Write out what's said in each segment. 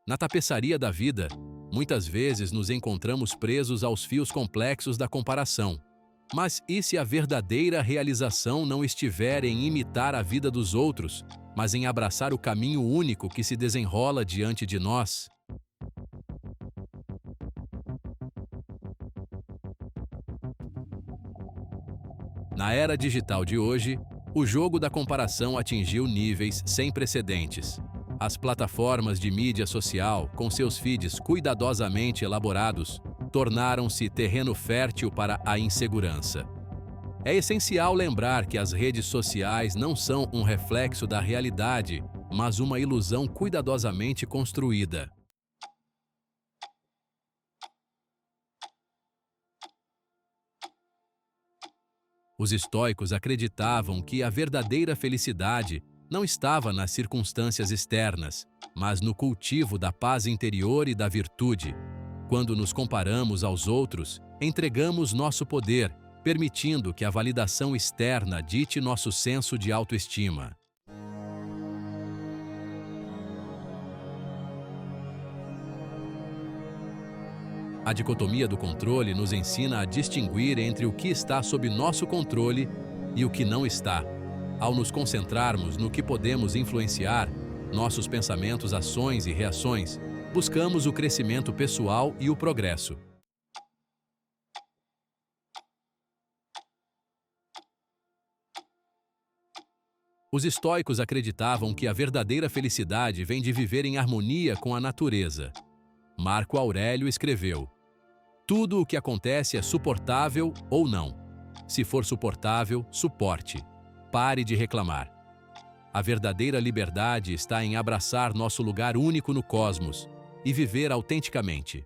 Na tapeçaria da vida, muitas vezes nos encontramos presos aos fios complexos da comparação. Mas e se a verdadeira realização não estiver em imitar a vida dos outros, mas em abraçar o caminho único que se desenrola diante de nós? Na era digital de hoje, o jogo da comparação atingiu níveis sem precedentes. As plataformas de mídia social, com seus feeds cuidadosamente elaborados, tornaram-se terreno fértil para a insegurança. É essencial lembrar que as redes sociais não são um reflexo da realidade, mas uma ilusão cuidadosamente construída. Os estoicos acreditavam que a verdadeira felicidade não estava nas circunstâncias externas, mas no cultivo da paz interior e da virtude. Quando nos comparamos aos outros, entregamos nosso poder, permitindo que a validação externa dite nosso senso de autoestima. A dicotomia do controle nos ensina a distinguir entre o que está sob nosso controle e o que não está. Ao nos concentrarmos no que podemos influenciar, nossos pensamentos, ações e reações, buscamos o crescimento pessoal e o progresso. Os estoicos acreditavam que a verdadeira felicidade vem de viver em harmonia com a natureza. Marco Aurélio escreveu: "Tudo o que acontece é suportável ou não. Se for suportável, suporte. Pare de reclamar." A verdadeira liberdade está em abraçar nosso lugar único no cosmos e viver autenticamente.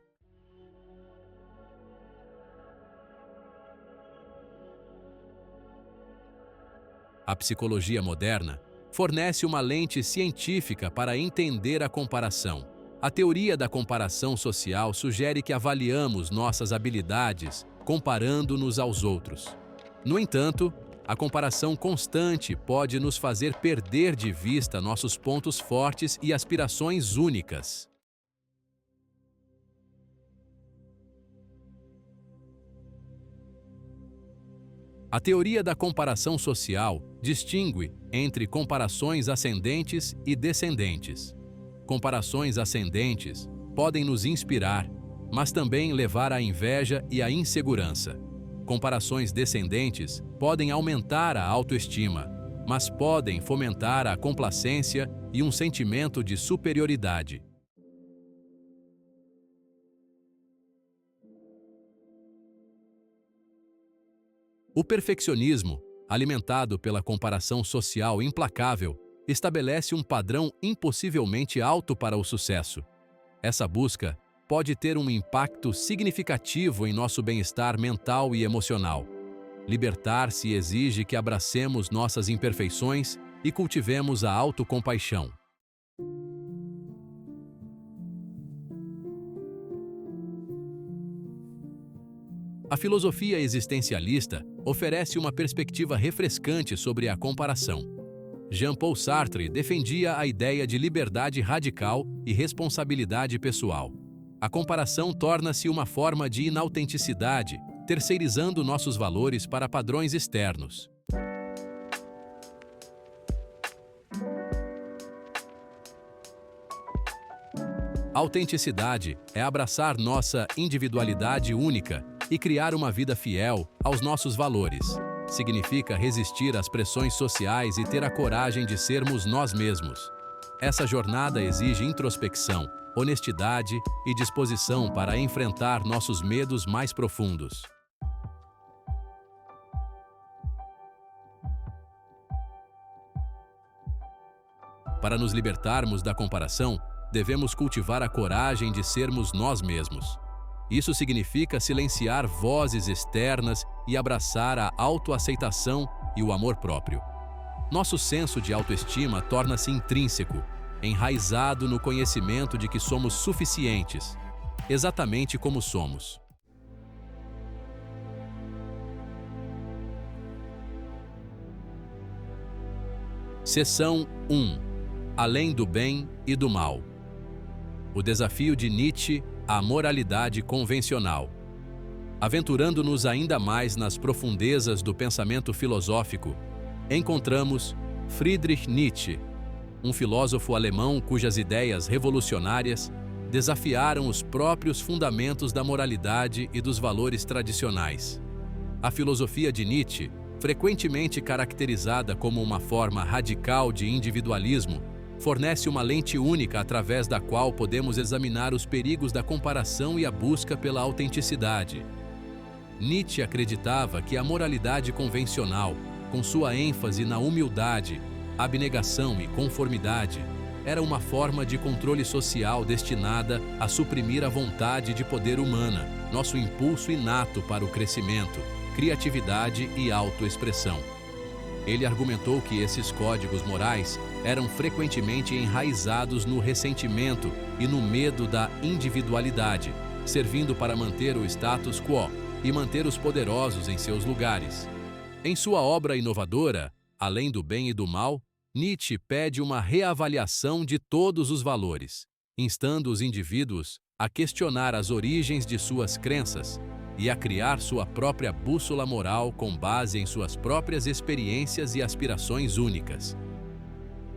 A psicologia moderna fornece uma lente científica para entender a comparação. A teoria da comparação social sugere que avaliamos nossas habilidades comparando-nos aos outros. No entanto, a comparação constante pode nos fazer perder de vista nossos pontos fortes e aspirações únicas. A teoria da comparação social distingue entre comparações ascendentes e descendentes. Comparações ascendentes podem nos inspirar, mas também levar à inveja e à insegurança. Comparações descendentes podem aumentar a autoestima, mas podem fomentar a complacência e um sentimento de superioridade. O perfeccionismo, alimentado pela comparação social implacável, estabelece um padrão impossivelmente alto para o sucesso. Essa busca pode ter um impacto significativo em nosso bem-estar mental e emocional. Libertar-se exige que abracemos nossas imperfeições e cultivemos a autocompaixão. A filosofia existencialista oferece uma perspectiva refrescante sobre a comparação. Jean-Paul Sartre defendia a ideia de liberdade radical e responsabilidade pessoal. A comparação torna-se uma forma de inautenticidade, terceirizando nossos valores para padrões externos. Autenticidade é abraçar nossa individualidade única e criar uma vida fiel aos nossos valores. Significa resistir às pressões sociais e ter a coragem de sermos nós mesmos. Essa jornada exige introspecção, honestidade e disposição para enfrentar nossos medos mais profundos. Para nos libertarmos da comparação, devemos cultivar a coragem de sermos nós mesmos. Isso significa silenciar vozes externas e abraçar a autoaceitação e o amor próprio. Nosso senso de autoestima torna-se intrínseco, enraizado no conhecimento de que somos suficientes, exatamente como somos. Seção 1. Além do bem e do mal. O desafio de Nietzsche à moralidade convencional. Aventurando-nos ainda mais nas profundezas do pensamento filosófico, encontramos Friedrich Nietzsche, um filósofo alemão cujas ideias revolucionárias desafiaram os próprios fundamentos da moralidade e dos valores tradicionais. A filosofia de Nietzsche, frequentemente caracterizada como uma forma radical de individualismo, fornece uma lente única através da qual podemos examinar os perigos da comparação e a busca pela autenticidade. Nietzsche acreditava que a moralidade convencional, com sua ênfase na humildade, abnegação e conformidade, era uma forma de controle social destinada a suprimir a vontade de poder humana, nosso impulso inato para o crescimento, criatividade e autoexpressão. Ele argumentou que esses códigos morais eram frequentemente enraizados no ressentimento e no medo da individualidade, servindo para manter o status quo e manter os poderosos em seus lugares. Em sua obra inovadora, Além do Bem e do Mal, Nietzsche pede uma reavaliação de todos os valores, instando os indivíduos a questionar as origens de suas crenças e a criar sua própria bússola moral com base em suas próprias experiências e aspirações únicas.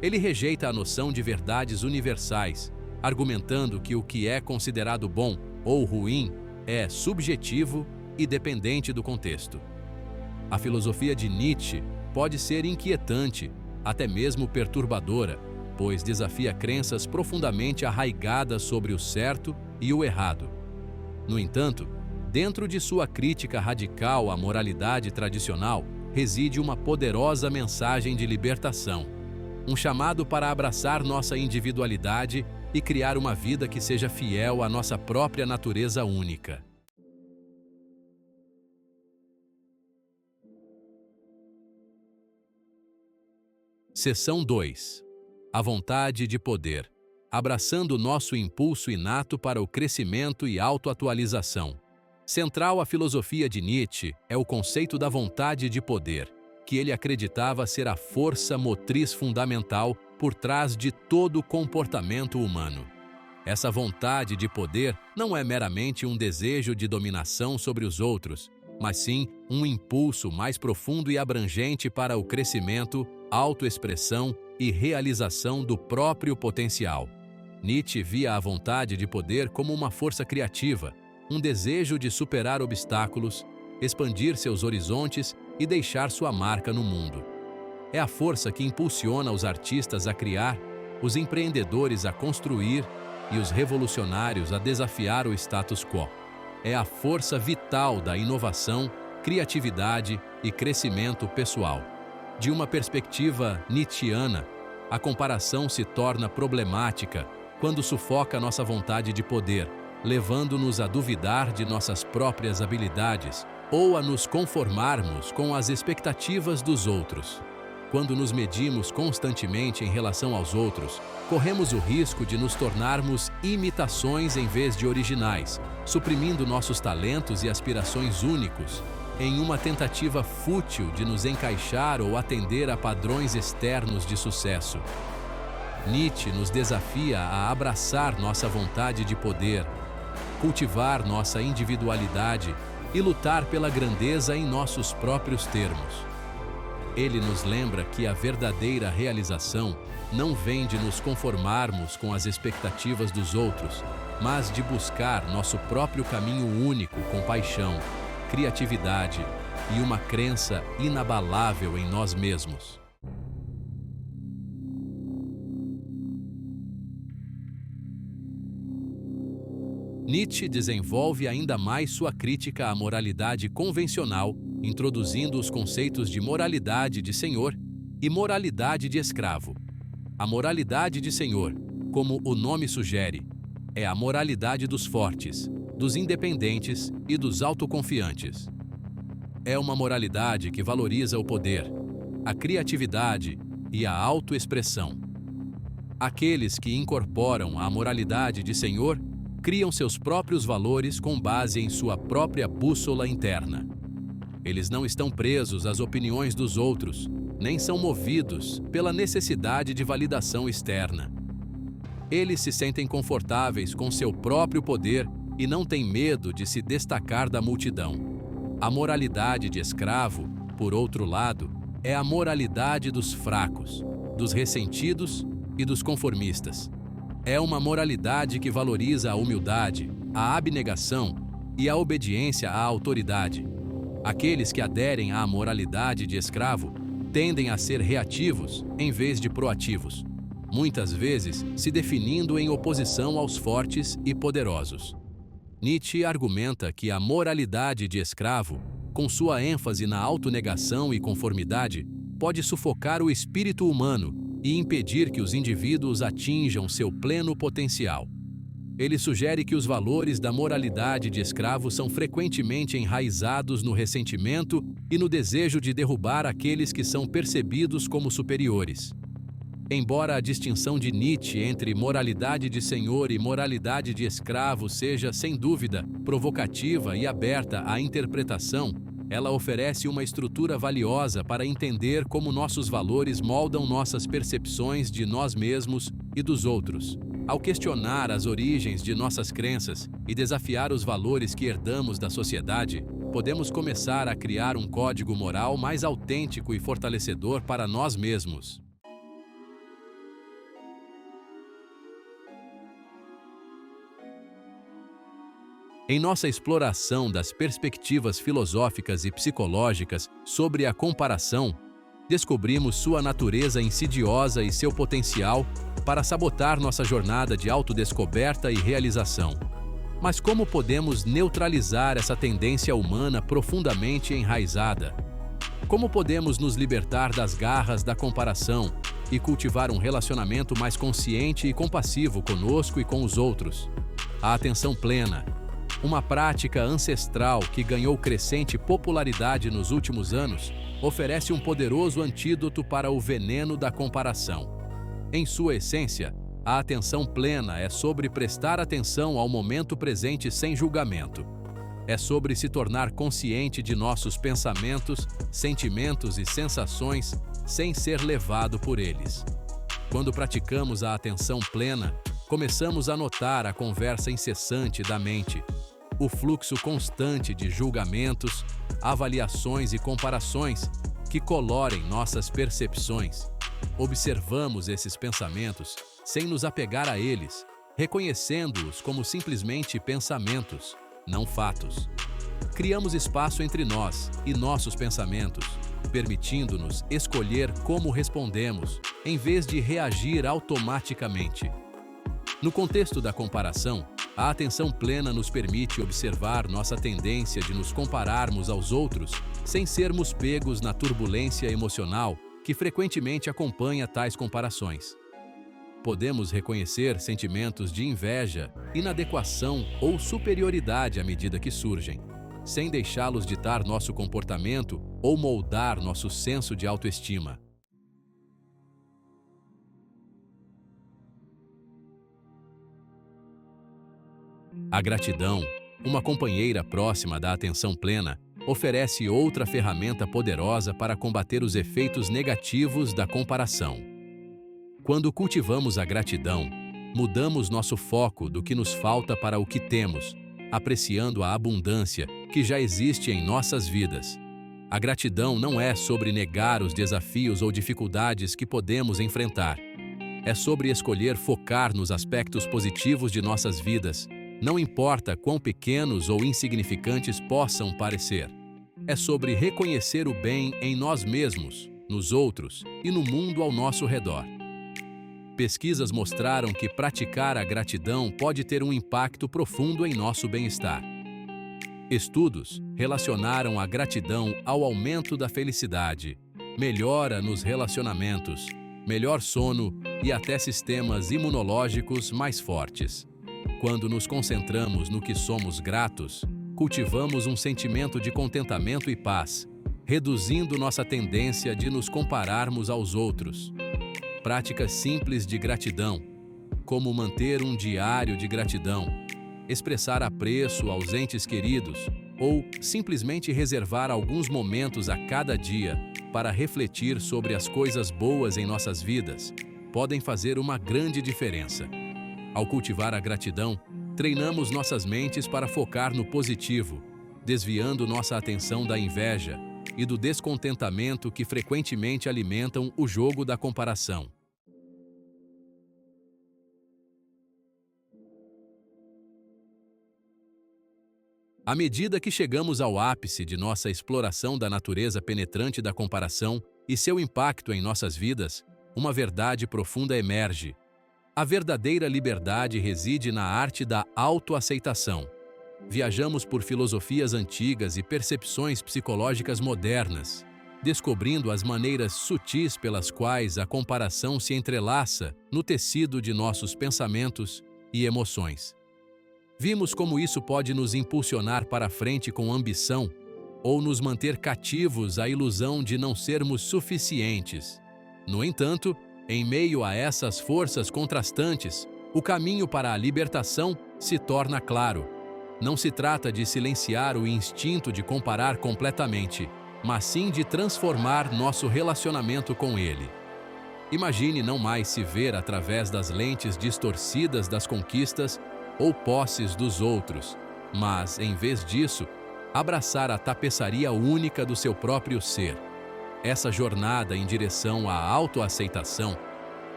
Ele rejeita a noção de verdades universais, argumentando que o que é considerado bom ou ruim é subjetivo e dependente do contexto. A filosofia de Nietzsche pode ser inquietante, até mesmo perturbadora, pois desafia crenças profundamente arraigadas sobre o certo e o errado. No entanto, dentro de sua crítica radical à moralidade tradicional, reside uma poderosa mensagem de libertação, um chamado para abraçar nossa individualidade e criar uma vida que seja fiel à nossa própria natureza única. Seção 2. A vontade de poder, abraçando nosso impulso inato para o crescimento e autoatualização. Central à filosofia de Nietzsche é o conceito da vontade de poder, que ele acreditava ser a força motriz fundamental por trás de todo o comportamento humano. Essa vontade de poder não é meramente um desejo de dominação sobre os outros, mas sim um impulso mais profundo e abrangente para o crescimento, autoexpressão e realização do próprio potencial. Nietzsche via a vontade de poder como uma força criativa, um desejo de superar obstáculos, expandir seus horizontes e deixar sua marca no mundo. É a força que impulsiona os artistas a criar, os empreendedores a construir e os revolucionários a desafiar o status quo. É a força vital da inovação, criatividade e crescimento pessoal. De uma perspectiva nietzschiana, a comparação se torna problemática quando sufoca nossa vontade de poder, levando-nos a duvidar de nossas próprias habilidades ou a nos conformarmos com as expectativas dos outros. Quando nos medimos constantemente em relação aos outros, corremos o risco de nos tornarmos imitações em vez de originais, suprimindo nossos talentos e aspirações únicos, em uma tentativa fútil de nos encaixar ou atender a padrões externos de sucesso. Nietzsche nos desafia a abraçar nossa vontade de poder, cultivar nossa individualidade e lutar pela grandeza em nossos próprios termos. Ele nos lembra que a verdadeira realização não vem de nos conformarmos com as expectativas dos outros, mas de buscar nosso próprio caminho único com paixão, criatividade e uma crença inabalável em nós mesmos. Nietzsche desenvolve ainda mais sua crítica à moralidade convencional, introduzindo os conceitos de moralidade de senhor e moralidade de escravo. A moralidade de senhor, como o nome sugere, é a moralidade dos fortes, dos independentes e dos autoconfiantes. É uma moralidade que valoriza o poder, a criatividade e a autoexpressão. Aqueles que incorporam a moralidade de senhor criam seus próprios valores com base em sua própria bússola interna. Eles não estão presos às opiniões dos outros, nem são movidos pela necessidade de validação externa. Eles se sentem confortáveis com seu próprio poder e não têm medo de se destacar da multidão. A moralidade de escravo, por outro lado, é a moralidade dos fracos, dos ressentidos e dos conformistas. É uma moralidade que valoriza a humildade, a abnegação e a obediência à autoridade. Aqueles que aderem à moralidade de escravo tendem a ser reativos em vez de proativos, muitas vezes se definindo em oposição aos fortes e poderosos. Nietzsche argumenta que a moralidade de escravo, com sua ênfase na autonegação e conformidade, pode sufocar o espírito humano e impedir que os indivíduos atinjam seu pleno potencial. Ele sugere que os valores da moralidade de escravo são frequentemente enraizados no ressentimento e no desejo de derrubar aqueles que são percebidos como superiores. Embora a distinção de Nietzsche entre moralidade de senhor e moralidade de escravo seja, sem dúvida, provocativa e aberta à interpretação, ela oferece uma estrutura valiosa para entender como nossos valores moldam nossas percepções de nós mesmos e dos outros. Ao questionar as origens de nossas crenças e desafiar os valores que herdamos da sociedade, podemos começar a criar um código moral mais autêntico e fortalecedor para nós mesmos. Em nossa exploração das perspectivas filosóficas e psicológicas sobre a comparação, descobrimos sua natureza insidiosa e seu potencial para sabotar nossa jornada de autodescoberta e realização. Mas como podemos neutralizar essa tendência humana profundamente enraizada? Como podemos nos libertar das garras da comparação e cultivar um relacionamento mais consciente e compassivo conosco e com os outros? A atenção plena, uma prática ancestral que ganhou crescente popularidade nos últimos anos, oferece um poderoso antídoto para o veneno da comparação. Em sua essência, a atenção plena é sobre prestar atenção ao momento presente sem julgamento. É sobre se tornar consciente de nossos pensamentos, sentimentos e sensações sem ser levado por eles. Quando praticamos a atenção plena, começamos a notar a conversa incessante da mente, o fluxo constante de julgamentos, avaliações e comparações que colorem nossas percepções. Observamos esses pensamentos sem nos apegar a eles, reconhecendo-os como simplesmente pensamentos, não fatos. Criamos espaço entre nós e nossos pensamentos, permitindo-nos escolher como respondemos, em vez de reagir automaticamente. No contexto da comparação, a atenção plena nos permite observar nossa tendência de nos compararmos aos outros sem sermos pegos na turbulência emocional que frequentemente acompanha tais comparações. Podemos reconhecer sentimentos de inveja, inadequação ou superioridade à medida que surgem, sem deixá-los ditar nosso comportamento ou moldar nosso senso de autoestima. A gratidão, uma companheira próxima da atenção plena, oferece outra ferramenta poderosa para combater os efeitos negativos da comparação. Quando cultivamos a gratidão, mudamos nosso foco do que nos falta para o que temos, apreciando a abundância que já existe em nossas vidas. A gratidão não é sobre negar os desafios ou dificuldades que podemos enfrentar. É sobre escolher focar nos aspectos positivos de nossas vidas, não importa quão pequenos ou insignificantes possam parecer. É sobre reconhecer o bem em nós mesmos, nos outros e no mundo ao nosso redor. Pesquisas mostraram que praticar a gratidão pode ter um impacto profundo em nosso bem-estar. Estudos relacionaram a gratidão ao aumento da felicidade, melhora nos relacionamentos, melhor sono e até sistemas imunológicos mais fortes. Quando nos concentramos no que somos gratos, cultivamos um sentimento de contentamento e paz, reduzindo nossa tendência de nos compararmos aos outros. Práticas simples de gratidão, como manter um diário de gratidão, expressar apreço aos entes queridos ou simplesmente reservar alguns momentos a cada dia para refletir sobre as coisas boas em nossas vidas, podem fazer uma grande diferença. Ao cultivar a gratidão, treinamos nossas mentes para focar no positivo, desviando nossa atenção da inveja e do descontentamento que frequentemente alimentam o jogo da comparação. À medida que chegamos ao ápice de nossa exploração da natureza penetrante da comparação e seu impacto em nossas vidas, uma verdade profunda emerge. A verdadeira liberdade reside na arte da autoaceitação. Viajamos por filosofias antigas e percepções psicológicas modernas, descobrindo as maneiras sutis pelas quais a comparação se entrelaça no tecido de nossos pensamentos e emoções. Vimos como isso pode nos impulsionar para frente com ambição ou nos manter cativos à ilusão de não sermos suficientes. No entanto, em meio a essas forças contrastantes, o caminho para a libertação se torna claro. Não se trata de silenciar o instinto de comparar completamente, mas sim de transformar nosso relacionamento com ele. Imagine não mais se ver através das lentes distorcidas das conquistas ou posses dos outros, mas, em vez disso, abraçar a tapeçaria única do seu próprio ser. Essa jornada em direção à autoaceitação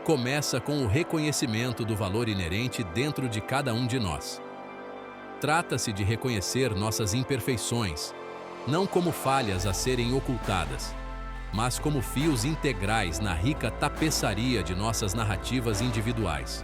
começa com o reconhecimento do valor inerente dentro de cada um de nós. Trata-se de reconhecer nossas imperfeições, não como falhas a serem ocultadas, mas como fios integrais na rica tapeçaria de nossas narrativas individuais.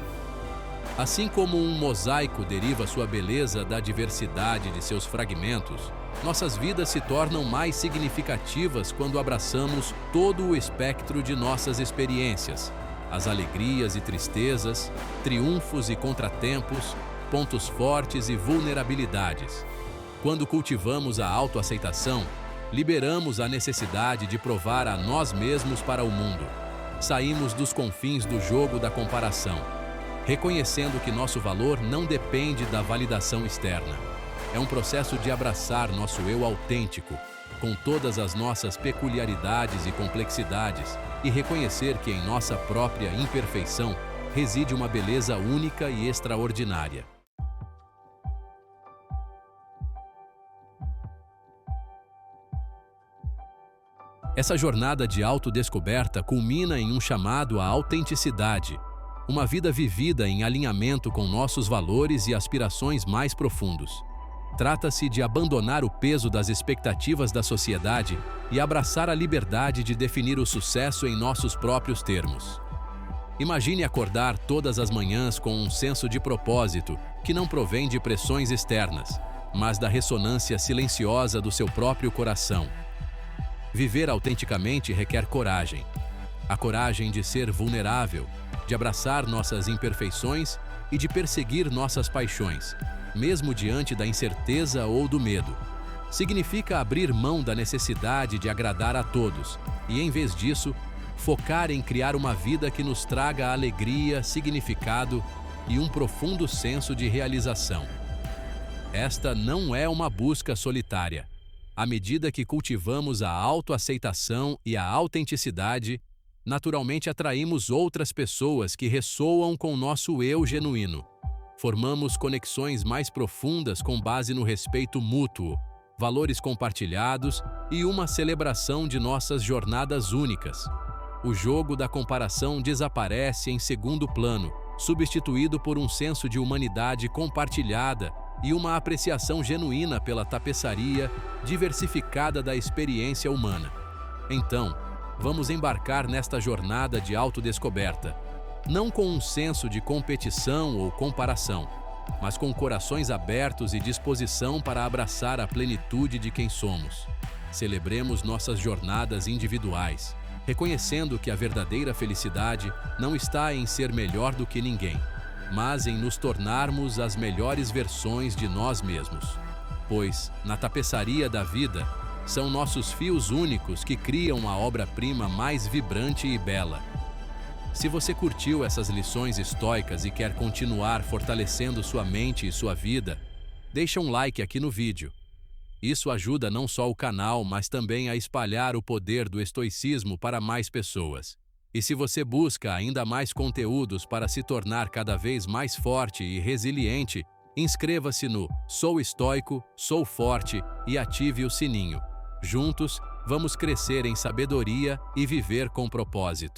Assim como um mosaico deriva sua beleza da diversidade de seus fragmentos, nossas vidas se tornam mais significativas quando abraçamos todo o espectro de nossas experiências, as alegrias e tristezas, triunfos e contratempos, pontos fortes e vulnerabilidades. Quando cultivamos a autoaceitação, liberamos a necessidade de provar a nós mesmos para o mundo. Saímos dos confins do jogo da comparação, reconhecendo que nosso valor não depende da validação externa. É um processo de abraçar nosso eu autêntico, com todas as nossas peculiaridades e complexidades, e reconhecer que em nossa própria imperfeição reside uma beleza única e extraordinária. Essa jornada de autodescoberta culmina em um chamado à autenticidade, uma vida vivida em alinhamento com nossos valores e aspirações mais profundos. Trata-se de abandonar o peso das expectativas da sociedade e abraçar a liberdade de definir o sucesso em nossos próprios termos. Imagine acordar todas as manhãs com um senso de propósito que não provém de pressões externas, mas da ressonância silenciosa do seu próprio coração. Viver autenticamente requer coragem. A coragem de ser vulnerável, de abraçar nossas imperfeições e de perseguir nossas paixões, mesmo diante da incerteza ou do medo. Significa abrir mão da necessidade de agradar a todos e, em vez disso, focar em criar uma vida que nos traga alegria, significado e um profundo senso de realização. Esta não é uma busca solitária. À medida que cultivamos a autoaceitação e a autenticidade, naturalmente atraímos outras pessoas que ressoam com nosso eu genuíno. Formamos conexões mais profundas com base no respeito mútuo, valores compartilhados e uma celebração de nossas jornadas únicas. O jogo da comparação desaparece em segundo plano, substituído por um senso de humanidade compartilhada e uma apreciação genuína pela tapeçaria diversificada da experiência humana. Então, vamos embarcar nesta jornada de autodescoberta, não com um senso de competição ou comparação, mas com corações abertos e disposição para abraçar a plenitude de quem somos. Celebremos nossas jornadas individuais, reconhecendo que a verdadeira felicidade não está em ser melhor do que ninguém, mas em nos tornarmos as melhores versões de nós mesmos. Pois, na tapeçaria da vida, são nossos fios únicos que criam a obra-prima mais vibrante e bela. Se você curtiu essas lições estoicas e quer continuar fortalecendo sua mente e sua vida, deixa um like aqui no vídeo. Isso ajuda não só o canal, mas também a espalhar o poder do estoicismo para mais pessoas. E se você busca ainda mais conteúdos para se tornar cada vez mais forte e resiliente, inscreva-se no Sou Estoico, Sou Forte e ative o sininho. Juntos, vamos crescer em sabedoria e viver com propósito.